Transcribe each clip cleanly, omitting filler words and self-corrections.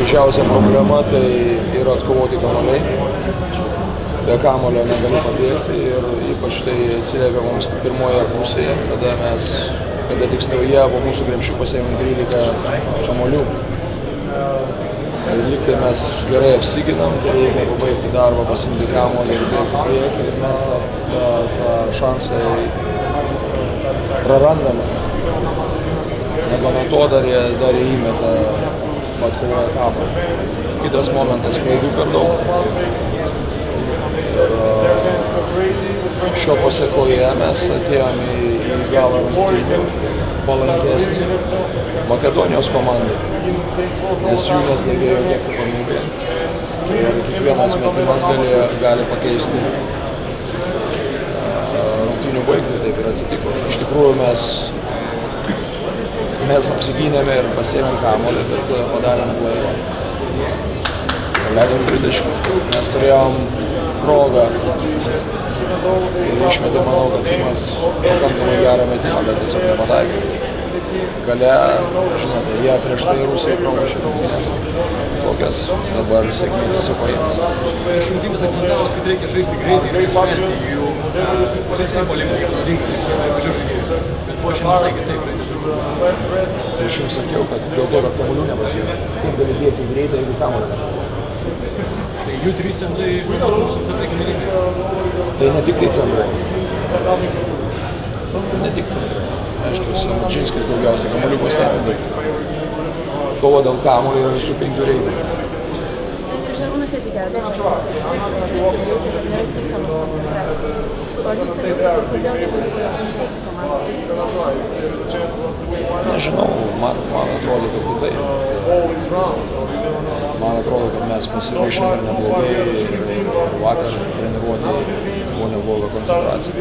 didžiausia problema tai yra atkovoti kamuoliai. Be kamuolio negali pabėgti ir ypač tai atsiliepia mums pirmoje pusėje, kada tiksliau jie po mūsų krepšių pasiėmė 13 kamuolių. Ir lyg tai mes gerai apsiginam, tai reikia pabaigti darbą, pasiimti kamuolį ir bėgti priekį ir mes tą šansą prarandame. Negana to dar jie įmeta atkovoja kamuolį. Kitas momentas, klaidų per daug. Ir šio pasekoje mes atėjom į galą rungtynių palankesnį Makedonijos komandai, nes jų neslėgė jokia atsakomybė. Ir kiekvienas metimas gali pakeisti rungtynių baigtį, taip ir atsitiko. Iš tikrųjų mes apsigynėme ir pasiėmėm kamuolį, bet padarėm klaidą. Leidom 30. Mes turėjom progą ir išmetė, manau, kad Simas pakankamai gerą metimą, bet tiesiog nepataikė. Gale, žinote, jie prieš tai Rusijai pralošė rungtynes. Tokias dabar sėkmė atsisuko jiems. Prieš rungtynes akcentavot, kad reikia žaisti greitai ir įsivelti į jų pozicinį puolimą, naudinga, nes jie mažiau žaidėjų. Bet buvo šiandien visai kitaip žaidė. Tai aš jums sakiau, kad dėl to, kad kamuolių nepasiekė. Kaip gali bėgti greitai, jeigu kamuolį nepasiekė? Tai jų 3 centrai, mūsų centrai kamuoliniai. Tai ne tik tai centrai. Ne tik centrai. Aiškiai, Madžinskis daugiausiai kamuolių pasiėmė. Kova dėl kamuolio yra visų 5 reitingų. Šarūnas Jasikevičius nesijaučia, kad nėra tinkamas koncentracijos. O ar jūs stebėjote, kodėl nepavyko įteikti komandos? Nežinau, man atrodo, kad kitaip. Man atrodo, kad mes pasiruošėme neblogai ir vakar treniruotėje buvo nebloga koncentracija.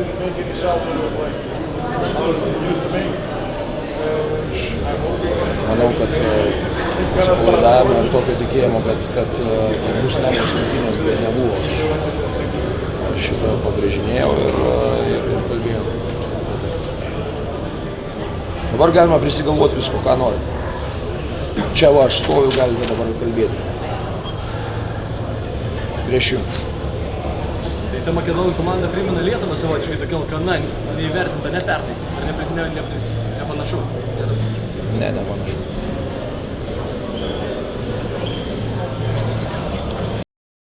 Manau, kad atsipalaidavimo ir tokio tikėjimo, kad bus lengvos rungtynės, tai nebuvo. Aš šitą pabrėžinėjau ir kalbėjau. Dabar galima prisigalvoti visko, ką nori. Čia va, aš stoviu, galite dabar kalbėti. Prieš jums. Tai ta Makedonų komanda primena Lietuvą savotiškai tokia, kad neįvertinta, nepernai. Ar nepanašu? Ne, nemanau.